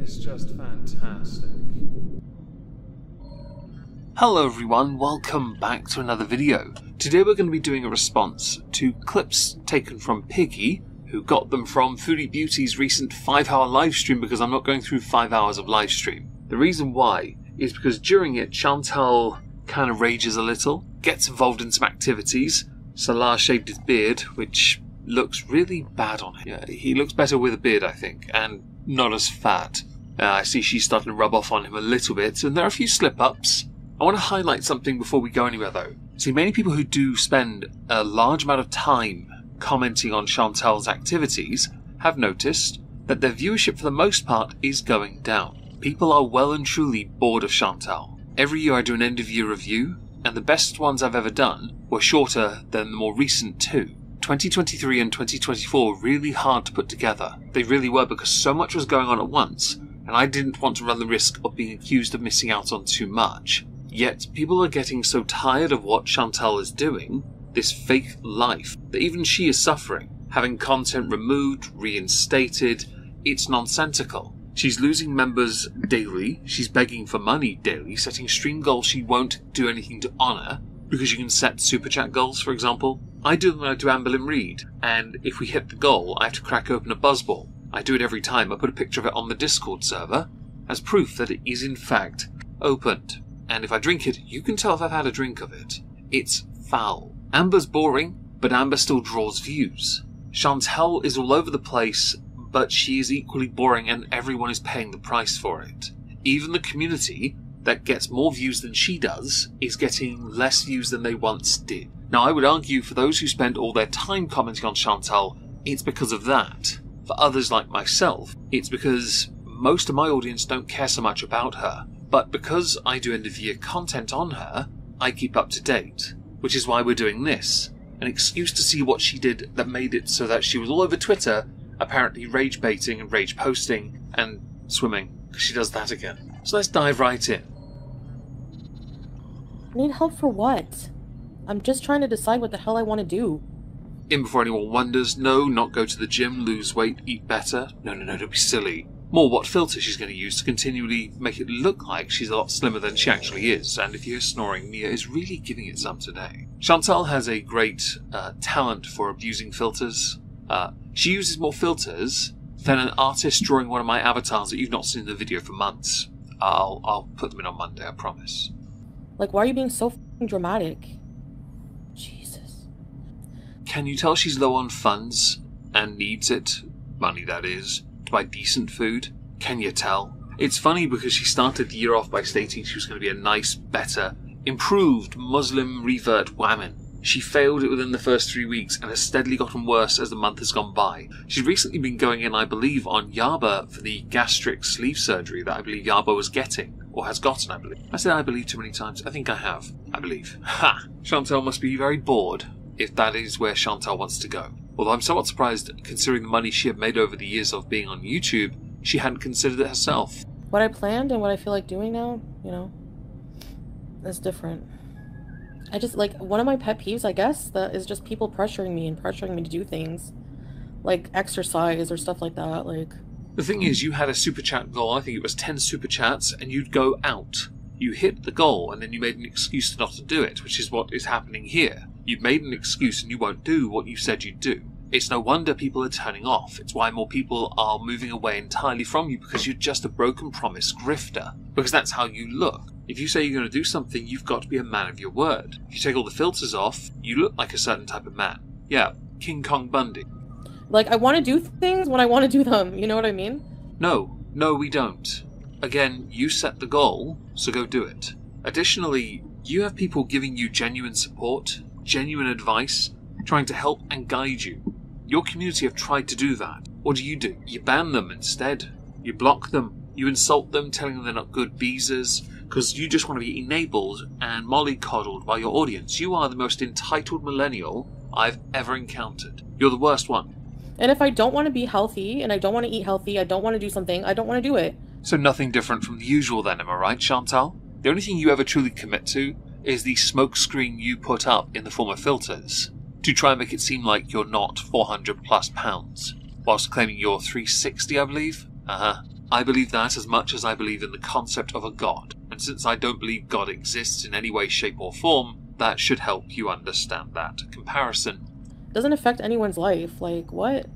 It's just fantastic. Hello everyone, welcome back to another video. Today we're going to be doing a response to clips taken from Piggy, who got them from Foodie Beauty's recent 5-hour livestream because I'm not going through 5 hours of livestream. The reason why is because during it, Chantal kind of rages a little, gets involved in some activities. Salah shaved his beard, which looks really bad on him. Yeah, he looks better with a beard, I think, and not as fat. I see she's starting to rub off on him a little bit, and there are a few slip-ups. I want to highlight something before we go anywhere though. See, many people who do spend a large amount of time commenting on Chantal's activities have noticed that their viewership for the most part is going down. People are well and truly bored of Chantal. Every year I do an end of year review, and the best ones I've ever done were shorter than the more recent two. 2023 and 2024 were really hard to put together. They really were, because so much was going on at once, and I didn't want to run the risk of being accused of missing out on too much. Yet people are getting so tired of what Chantal is doing, this fake life, that even she is suffering. Having content removed, reinstated, it's nonsensical. She's losing members daily, she's begging for money daily, setting stream goals she won't do anything to honour, because you can set super chat goals, for example. I do them when I do Amber Lim Read, and if we hit the goal, I have to crack open a buzzball. I do it every time. I put a picture of it on the Discord server as proof that it is in fact opened. And if I drink it, you can tell if I've had a drink of it. It's foul. Amber's boring, but Amber still draws views. Chantal is all over the place, but she is equally boring and everyone is paying the price for it. Even the community that gets more views than she does is getting less views than they once did. Now I would argue for those who spend all their time commenting on Chantal, it's because of that. For others like myself, it's because most of my audience don't care so much about her. But because I do end of year content on her, I keep up to date. Which is why we're doing this. An excuse to see what she did that made it so that she was all over Twitter, apparently rage baiting and rage posting and swimming, because she does that again. So let's dive right in. I need help for what? I'm just trying to decide what the hell I want to do. In before anyone wonders, no, not go to the gym, lose weight, eat better. No, don't be silly. More what filter she's going to use to continually make it look like she's a lot slimmer than she actually is, and if you hear snoring, Mia is really giving it some today. Chantal has a great talent for abusing filters. She uses more filters than an artist drawing one of my avatars that you've not seen in the video for months. I'll put them in on Monday, I promise. Like, why are you being so f***ing dramatic? Jesus. Can you tell she's low on funds and needs it? Money, that is. Buy decent food? Can you tell? It's funny because she started the year off by stating she was going to be a nice, better, improved Muslim revert woman. She failed it within the first 3 weeks and has steadily gotten worse as the month has gone by. She's recently been going in, I believe, on Yaba for the gastric sleeve surgery that I believe Yaba was getting, or has gotten, I believe. I said I believe too many times. I think I have. I believe. Ha! Chantal must be very bored if that is where Chantal wants to go. Although I'm somewhat surprised, considering the money she had made over the years of being on YouTube, she hadn't considered it herself. What I planned and what I feel like doing now, you know, is different. I just, like, one of my pet peeves, I guess, that is just people pressuring me to do things. Like exercise or stuff like that, like... The thing is, you had a super chat goal, I think it was 10 super chats, and you'd go out. You hit the goal, and then you made an excuse not to do it, which is what is happening here. You've made an excuse and you won't do what you said you'd do. It's no wonder people are turning off. It's why more people are moving away entirely from you, because you're just a broken promise grifter. Because that's how you look. If you say you're going to do something, you've got to be a man of your word. If you take all the filters off, you look like a certain type of man. Yeah, King Kong Bundy. Like, I want to do things when I want to do them, you know what I mean? No, we don't. Again, you set the goal, so go do it. Additionally, you have people giving you genuine support, genuine advice, trying to help and guide you. Your community have tried to do that. What do? You ban them instead. You block them. You insult them, telling them they're not good beezers, because you just want to be enabled and mollycoddled by your audience. You are the most entitled millennial I've ever encountered. You're the worst one. And if I don't want to be healthy, and I don't want to eat healthy, I don't want to do something, I don't want to do it. So nothing different from the usual then, am I right, Chantal? The only thing you ever truly commit to is the smokescreen you put up in the form of filters, to try and make it seem like you're not 400+ pounds, whilst claiming you're 360, I believe? I believe that as much as I believe in the concept of a god, and since I don't believe God exists in any way, shape or form, that should help you understand that comparison. Doesn't affect anyone's life, like, what?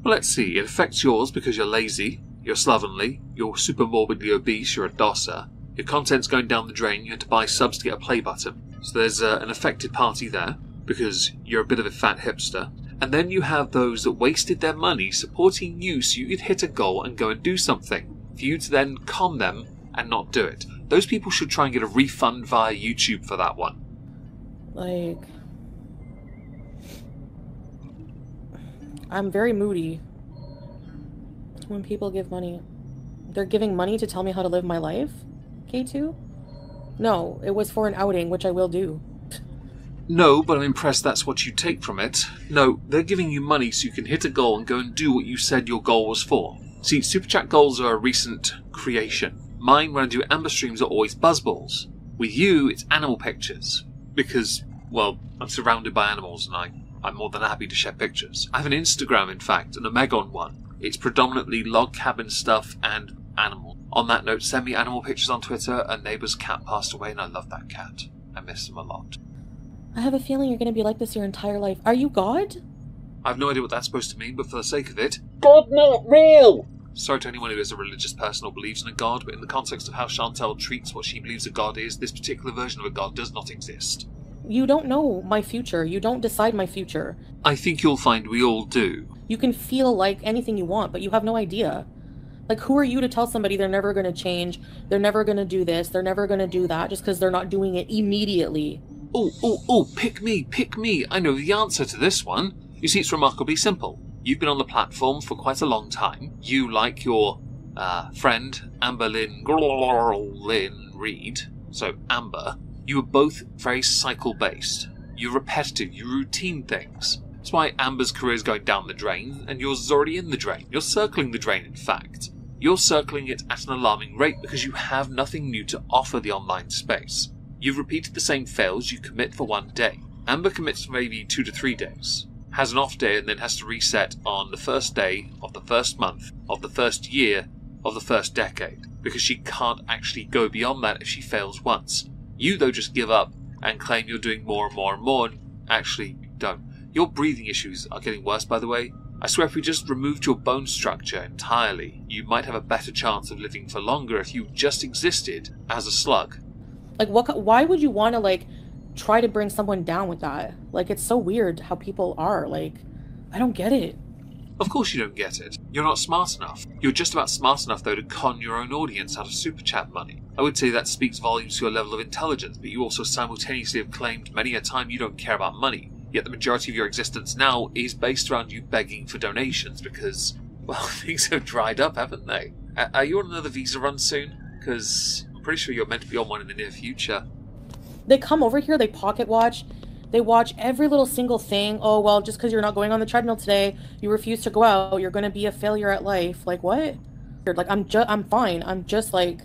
Well, let's see, it affects yours because you're lazy, you're slovenly, you're super morbidly obese, you're a dosser, your content's going down the drain, you had to buy subs to get a play button. So there's an affected party there, because you're a bit of a fat hipster. And then you have those that wasted their money supporting you so you could hit a goal and go and do something, for you to then con them and not do it. Those people should try and get a refund via YouTube for that one. Like, I'm very moody when people give money. They're giving money to tell me how to live my life? K2? No, it was for an outing, which I will do. No, but I'm impressed that's what you take from it. No, they're giving you money so you can hit a goal and go and do what you said your goal was for. See, Super Chat goals are a recent creation. Mine, when I do Amber streams, are always buzzballs. With you, it's animal pictures. Because, well, I'm surrounded by animals and I'm more than happy to share pictures. I have an Instagram, in fact, and a Megon one. It's predominantly log cabin stuff and animals. On that note, send me animal pictures on Twitter. A neighbour's cat passed away and I love that cat. I miss him a lot. I have a feeling you're going to be like this your entire life. Are you God? I have no idea what that's supposed to mean, but for the sake of it, God not real! sorry to anyone who is a religious person or believes in a god, but in the context of how Chantal treats what she believes a god is, this particular version of a god does not exist. You don't know my future. You don't decide my future. I think you'll find we all do. You can feel like anything you want, but you have no idea. Like, who are you to tell somebody they're never going to change, they're never going to do this, they're never going to do that, just because they're not doing it immediately? Oh, pick me. I know the answer to this one. You see, it's remarkably simple. You've been on the platform for quite a long time. You, like your friend, Amber Lynn Reed, so Amber, you are both very cycle-based. You're repetitive, you routine things. That's why Amber's career is going down the drain, and yours is already in the drain. You're circling the drain, in fact. You're circling it at an alarming rate because you have nothing new to offer the online space. You've repeated the same fails you commit for one day. Amber commits for maybe 2 to 3 days, has an off day and then has to reset on the first day of the first month, of the first year, of the first decade, because she can't actually go beyond that if she fails once. You, though, just give up and claim you're doing more and more and more, and actually don't. Your breathing issues are getting worse, by the way. I swear if we just removed your bone structure entirely, you might have a better chance of living for longer if you just existed as a slug. Like, why would you want to, like, try to bring someone down with that? Like, it's so weird how people are. Like, I don't get it. Of course you don't get it. You're not smart enough. You're just about smart enough, though, to con your own audience out of Super Chat money. I would say that speaks volumes to your level of intelligence, but you also simultaneously have claimed many a time you don't care about money. Yet the majority of your existence now is based around you begging for donations because, well, things have dried up, haven't they? Are you on another visa run soon? Because I'm pretty sure you're meant to be on one in the near future. They come over here, they pocket watch, they watch every little single thing. Oh, well, just because you're not going on the treadmill today, you refuse to go out, you're going to be a failure at life. Like, what? Like, I'm fine. I'm just like,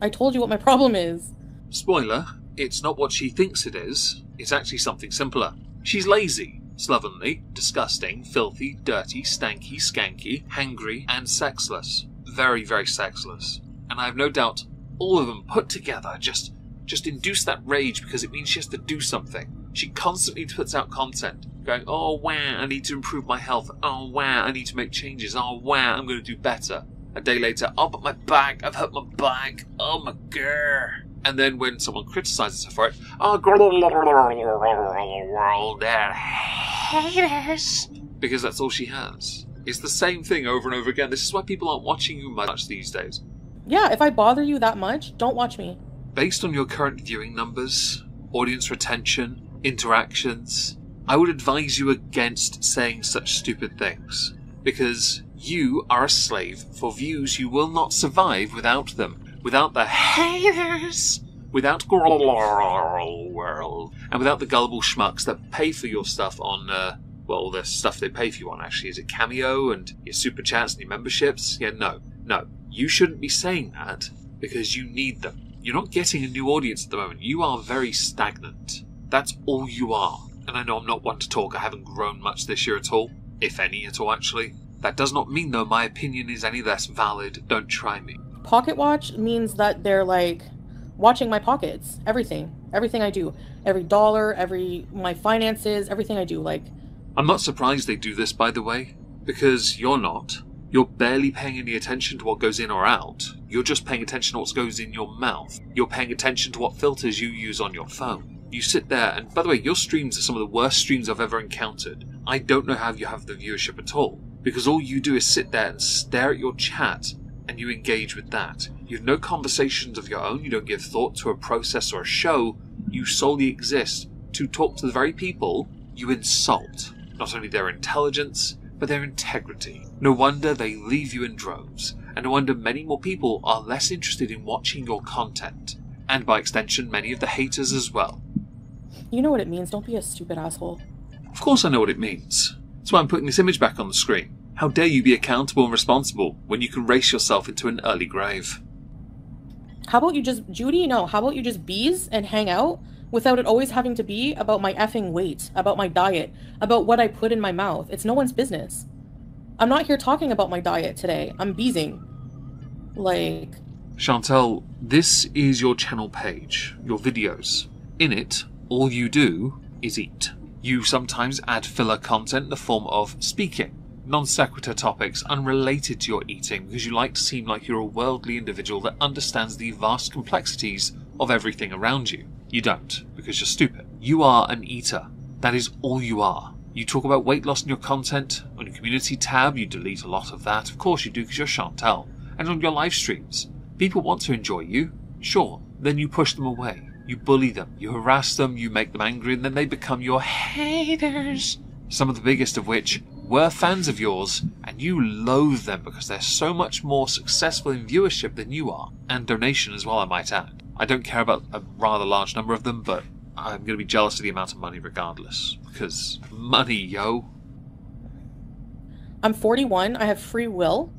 I told you what my problem is. Spoiler, it's not what she thinks it is. It's actually something simpler. She's lazy, slovenly, disgusting, filthy, dirty, stanky, skanky, hangry, and sexless. Very, very sexless. And I have no doubt all of them put together just induce that rage because it means she has to do something. She constantly puts out content, going, oh wow, I need to improve my health. Oh wow, I need to make changes. Oh wow, I'm going to do better. A day later, oh but my back, I've hurt my back. Oh my god. And then when someone criticises her for it, oh, world haters. Because that's all she has. It's the same thing over and over again. This is why people aren't watching you much these days. Yeah, if I bother you that much, don't watch me. Based on your current viewing numbers, audience retention, interactions, I would advise you against saying such stupid things. Because you are a slave for views you will not survive without them. Without the haters, without world, and without the gullible schmucks that pay for your stuff on, well, the stuff they pay for you on, actually. Is it Cameo and your Super Chats and your memberships? Yeah, no. You shouldn't be saying that because you need them. You're not getting a new audience at the moment. You are very stagnant. That's all you are. And I know I'm not one to talk. I haven't grown much this year at all. If any at all, actually. That does not mean, though, my opinion is any less valid. Don't try me. Pocket watch means that they're like watching my pockets. Everything I do, every dollar, my finances, everything I do. Like, I'm not surprised they do this, by the way, because you're not. You're barely paying any attention to what goes in or out. You're just paying attention to what goes in your mouth. You're paying attention to what filters you use on your phone. You sit there, and by the way, your streams are some of the worst streams I've ever encountered. I don't know how you have the viewership at all, because all you do is sit there and stare at your chat, and you engage with that. You have no conversations of your own, you don't give thought to a process or a show, you solely exist to talk to the very people you insult. Not only their intelligence, but their integrity. No wonder they leave you in droves, and no wonder many more people are less interested in watching your content. And by extension, many of the haters as well. You know what it means, don't be a stupid asshole. Of course I know what it means. That's why I'm putting this image back on the screen. How dare you be accountable and responsible when you can race yourself into an early grave? How about you just, Judy, no, how about you just bees and hang out without it always having to be about my effing weight, about my diet, about what I put in my mouth. It's no one's business. I'm not here talking about my diet today. I'm beezing. Like... Chantal, this is your channel page, your videos. In it, all you do is eat. You sometimes add filler content in the form of speaking, non-sequitur topics unrelated to your eating because you like to seem like you're a worldly individual that understands the vast complexities of everything around you. You don't, because you're stupid. You are an eater. That is all you are. You talk about weight loss in your content. On your community tab, you delete a lot of that. Of course you do, because you're Chantal. And on your live streams, people want to enjoy you. Sure. Then you push them away. You bully them. You harass them. You make them angry. And then they become your haters. Some of the biggest of which were fans of yours. And you loathe them because they're so much more successful in viewership than you are. And donation as well, I might add. I don't care about a rather large number of them, but I'm going to be jealous of the amount of money regardless. Because money, yo. I'm 41. I have free will.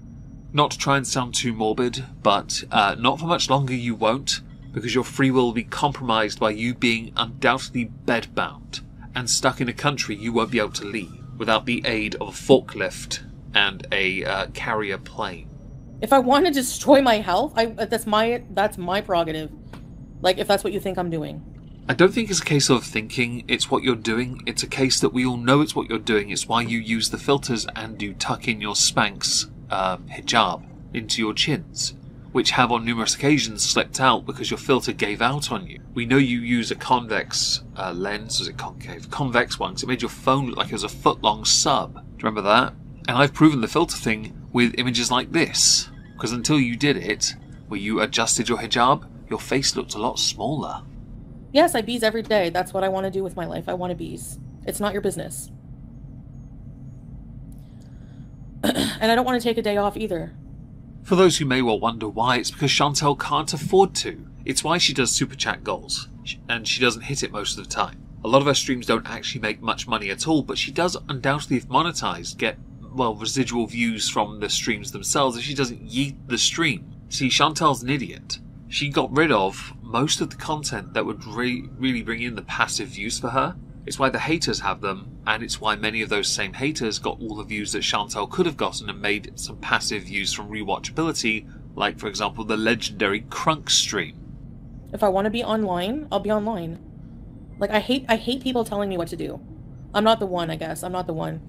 Not to try and sound too morbid, but not for much longer you won't, because your free will will be compromised by you being undoubtedly bedbound and stuck in a country you won't be able to leave without the aid of a forklift and a carrier plane. If I want to destroy my health, that's my prerogative. Like, if that's what you think I'm doing. I don't think it's a case of thinking it's what you're doing. It's a case that we all know it's what you're doing. It's why you use the filters and you tuck in your Spanx hijab into your chins, which have on numerous occasions slipped out because your filter gave out on you. We know you use a convex lens. Was it concave? Convex one, because it made your phone look like it was a foot-long sub. Do you remember that? And I've proven the filter thing with images like this. Because until you did it, where you adjusted your hijab, your face looked a lot smaller. Yes, I bees every day. That's what I want to do with my life. I want to bees. It's not your business. And I don't want to take a day off either. For those who may well wonder why, it's because Chantal can't afford to. It's why she does super chat goals, and she doesn't hit it most of the time. A lot of her streams don't actually make much money at all, but she does undoubtedly, if monetized, get, well, residual views from the streams themselves if she doesn't yeet the stream. See, Chantal's an idiot. She got rid of most of the content that would really bring in the passive views for her. It's why the haters have them, and it's why many of those same haters got all the views that Chantal could have gotten and made some passive views from rewatchability, like, for example, the legendary Crunk stream. If I want to be online, I'll be online. Like, I hate people telling me what to do. I'm not the one, I guess. I'm not the one.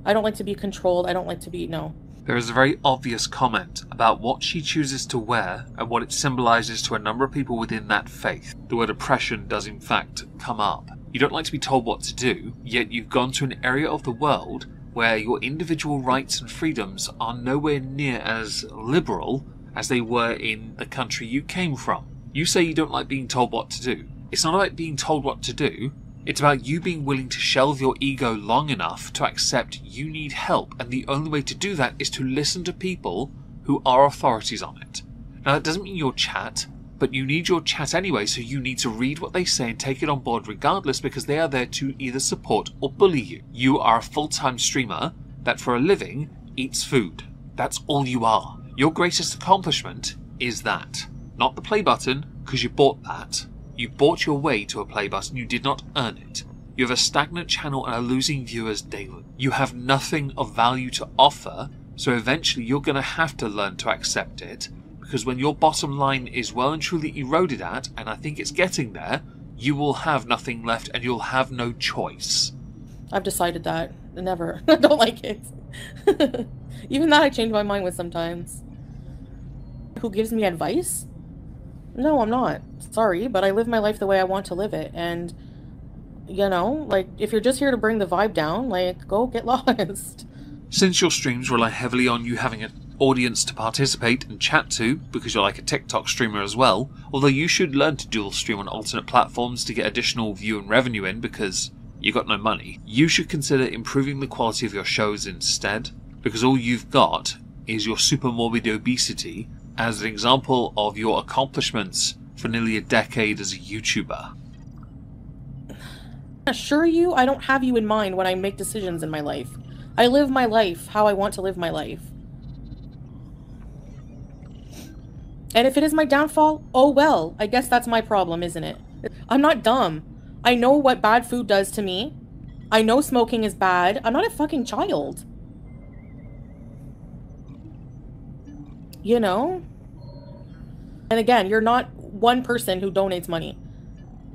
I don't like to be controlled. I don't like to be, no. There is a very obvious comment about what she chooses to wear and what it symbolizes to a number of people within that faith. The word oppression does in fact come up. You don't like to be told what to do, yet you've gone to an area of the world where your individual rights and freedoms are nowhere near as liberal as they were in the country you came from. You say you don't like being told what to do. It's not about being told what to do. It's about you being willing to shelve your ego long enough to accept you need help, and the only way to do that is to listen to people who are authorities on it. Now, that doesn't mean your chat, but you need your chat anyway, so you need to read what they say and take it on board regardless, because they are there to either support or bully you. You are a full-time streamer that for a living eats food. That's all you are. Your greatest accomplishment is that. Not the play button, because you bought that. You bought your way to a play button, you did not earn it. You have a stagnant channel and are losing viewers daily. You have nothing of value to offer, so eventually you're going to have to learn to accept it, because when your bottom line is well and truly eroded at, and I think it's getting there, you will have nothing left and you'll have no choice. I've decided that. Never. I don't like it. Even that I change my mind with sometimes. Who gives me advice? No, I'm not. Sorry, but I live my life the way I want to live it, and you know, like, if you're just here to bring the vibe down, like, go get lost. Since your streams rely heavily on you having an audience to participate and chat to, because you're like a TikTok streamer as well, although you should learn to dual stream on alternate platforms to get additional view and revenue in because you got no money, you should consider improving the quality of your shows instead, because all you've got is your super morbid obesity as an example of your accomplishments for nearly a decade as a YouTuber. I assure you, I don't have you in mind when I make decisions in my life. I live my life how I want to live my life. And if it is my downfall, oh well, I guess that's my problem, isn't it? I'm not dumb. I know what bad food does to me. I know smoking is bad. I'm not a fucking child. You know? And again, you're not one person who donates money.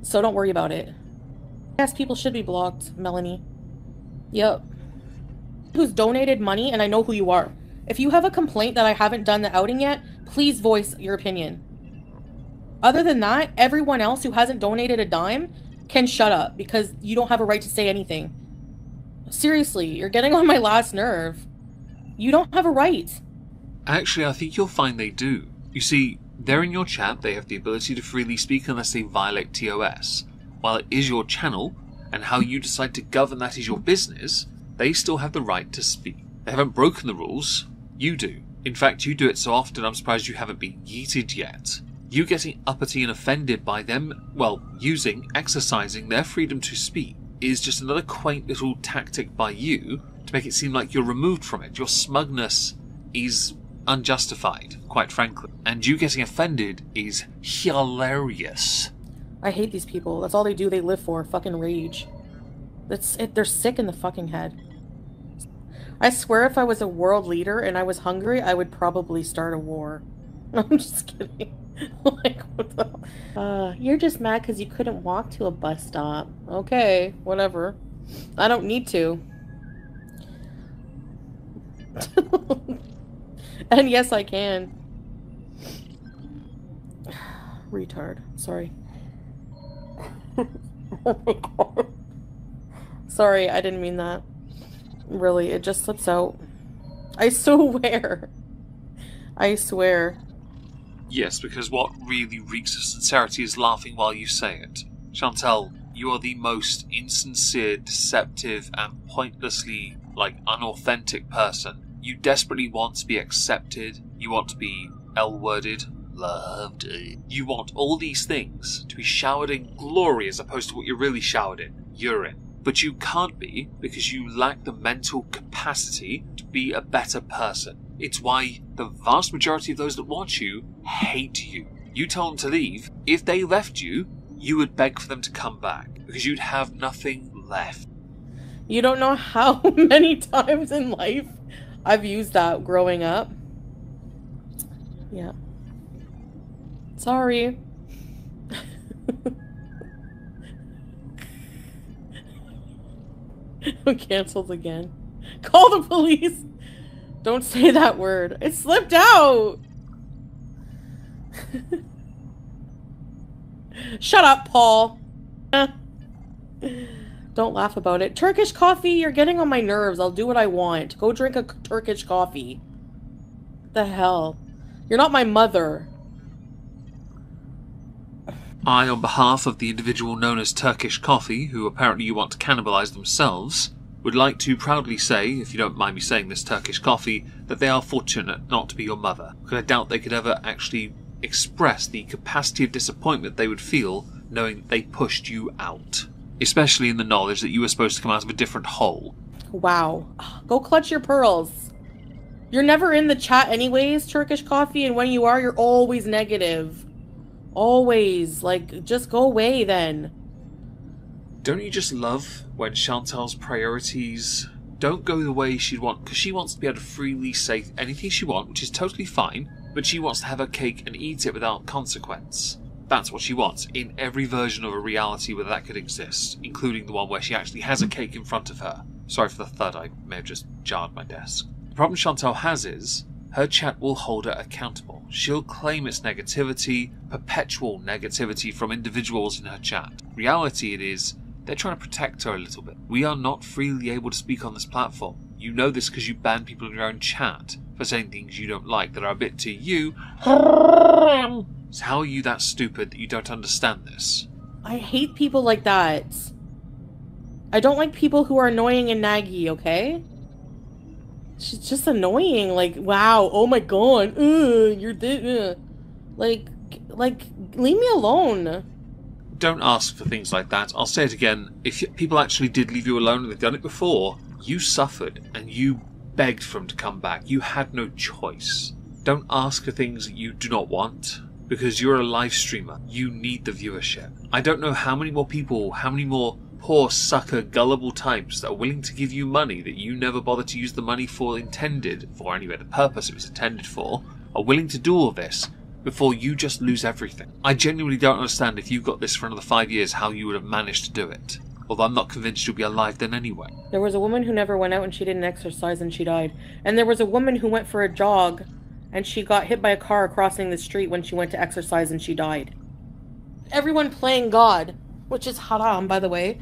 So don't worry about it. Yes, people should be blocked, Melanie. Yep. Who's donated money, and I know who you are. If you have a complaint that I haven't done the outing yet, please voice your opinion. Other than that, everyone else who hasn't donated a dime can shut up, because you don't have a right to say anything. Seriously, you're getting on my last nerve. You don't have a right. Actually, I think you'll find they do. You see, they're in your chat, they have the ability to freely speak unless they violate TOS. While it is your channel, and how you decide to govern that is your business, they still have the right to speak. They haven't broken the rules. You do. In fact, you do it so often I'm surprised you haven't been yeeted yet. You getting uppity and offended by them, well, exercising their freedom to speak, is just another quaint little tactic by you to make it seem like you're removed from it. Your smugness is unjustified, quite frankly. And you getting offended is hilarious. I hate these people. That's all they do. They live for fucking rage. That's it. They're sick in the fucking head. I swear if I was a world leader and I was hungry, I would probably start a war. I'm just kidding. Like, what the... you're just mad because you couldn't walk to a bus stop. Okay, whatever. I don't need to. And yes, I can. Retard. Sorry. Oh my god. Sorry, I didn't mean that. Really, it just slips out. I swear. I swear. Yes, because what really reeks of sincerity is laughing while you say it. Chantal, you are the most insincere, deceptive, and pointlessly, unauthentic person. You desperately want to be accepted. You want to be L-worded. Loved. You want all these things to be showered in glory as opposed to what you're really showered in, urine. But you can't be because you lack the mental capacity to be a better person. It's why the vast majority of those that watch you hate you. You tell them to leave. If they left you, you would beg for them to come back because you'd have nothing left. You don't know how many times in life I've used that growing up. Yeah. Sorry. I'm canceled again. Call the police. Don't say that word. It slipped out. Shut up, Paul. Don't laugh about it. Turkish coffee, you're getting on my nerves. I'll do what I want. Go drink a Turkish coffee. What the hell? You're not my mother. I, on behalf of the individual known as Turkish Coffee, who apparently you want to cannibalise themselves, would like to proudly say, if you don't mind me saying this, Turkish Coffee, that they are fortunate not to be your mother, because I doubt they could ever actually express the capacity of disappointment they would feel knowing that they pushed you out. Especially in the knowledge that you were supposed to come out of a different hole. Wow. Go clutch your pearls. You're never in the chat anyways, Turkish Coffee, and when you are, you're always negative. Always. Like, just go away then. Don't you just love when Chantal's priorities don't go the way she'd want? Because she wants to be able to freely say anything she wants, which is totally fine, but she wants to have her cake and eat it without consequence. That's what she wants, in every version of a reality where that could exist, including the one where she actually has a cake in front of her. Sorry for the thud, I may have just jarred my desk. The problem Chantal has is, her chat will hold her accountable. She'll claim its negativity, perpetual negativity from individuals in her chat. Reality it is, they're trying to protect her a little bit. We are not freely able to speak on this platform. You know this because you ban people in your own chat for saying things you don't like that are a bit to you. So how are you that stupid that you don't understand this? I hate people like that. I don't like people who are annoying and naggy, okay? She's just annoying. Like, wow, oh my god, you're this. Like, leave me alone. Don't ask for things like that. I'll say it again. If people actually did leave you alone and they've done it before, you suffered and you begged for them to come back. You had no choice. Don't ask for things that you do not want, because you're a live streamer. You need the viewership. I don't know how many more people, how many more poor sucker gullible types that are willing to give you money that you never bother to use the money for intended for, anyway, the purpose it was intended for, are willing to do all this before you just lose everything. I genuinely don't understand if you've got this for another 5 years how you would have managed to do it. Although I'm not convinced you'll be alive then anyway. There was a woman who never went out and she didn't exercise and she died. And there was a woman who went for a jog and she got hit by a car crossing the street when she went to exercise and she died. Everyone playing God, which is haram, by the way,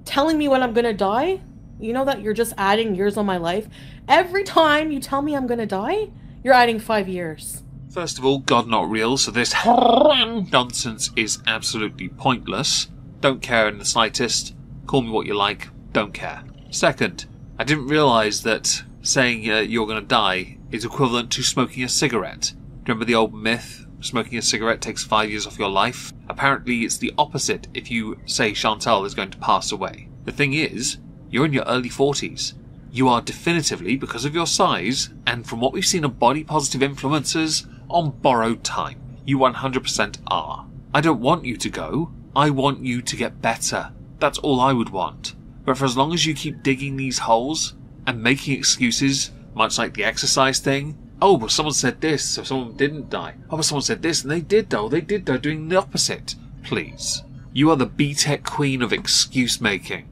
telling me when I'm gonna die. You know that you're just adding years on my life? Every time you tell me I'm gonna die, you're adding 5 years. First of all, God not real, so this nonsense is absolutely pointless. Don't care in the slightest. Call me what you like. Don't care. Second, I didn't realise that saying you're going to die is equivalent to smoking a cigarette. Remember the old myth? Smoking a cigarette takes 5 years off your life? Apparently it's the opposite if you say Chantal is going to pass away. The thing is, you're in your early 40s. You are definitively, because of your size, and from what we've seen of body positive influencers, on borrowed time. You 100% are. I don't want you to go. I want you to get better. That's all I would want. But for as long as you keep digging these holes and making excuses, much like the exercise thing, oh, but someone said this, so someone didn't die. Oh, but someone said this, and they did die. They did die, doing the opposite. Please. You are the B-Tech queen of excuse making.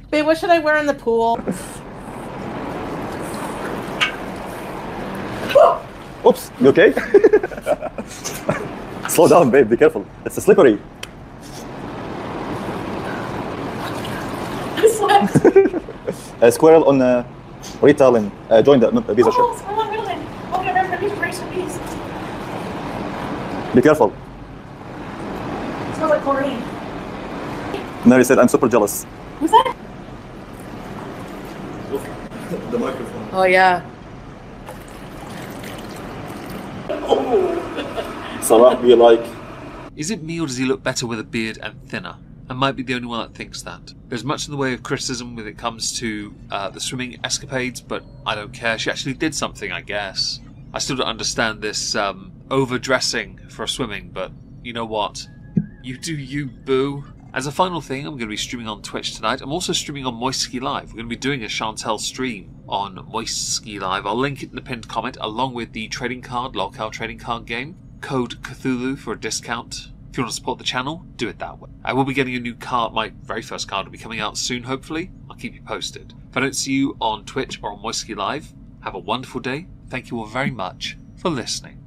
Babe, what should I wear in the pool? Oops, you okay? Slow down, babe, be careful. It's slippery. I slept. A squirrel on retailing. Join the visa ship. Oh, squirrel on retailing. Okay, remember, these brace for these. Be careful. It smells like chlorine. Mary said, I'm super jealous. Who's that? The microphone. Oh, yeah. Sarah, be like. Is it me or does he look better with a beard and thinner? I might be the only one that thinks that. There's much in the way of criticism when it comes to the swimming escapades, but I don't care. She actually did something, I guess. I still don't understand this overdressing for swimming, but you know what? You do you, boo. As a final thing, I'm going to be streaming on Twitch tonight. I'm also streaming on Moistski Live. We're going to be doing a Chantal stream on Moistski Live. I'll link it in the pinned comment, along with the trading card, locale trading card game. Code Cthulhu for a discount. If you want to support the channel, do it that way. I will be getting a new card. My very first card will be coming out soon, hopefully. I'll keep you posted. If I don't see you on Twitch or on Moistski Live, have a wonderful day. Thank you all very much for listening.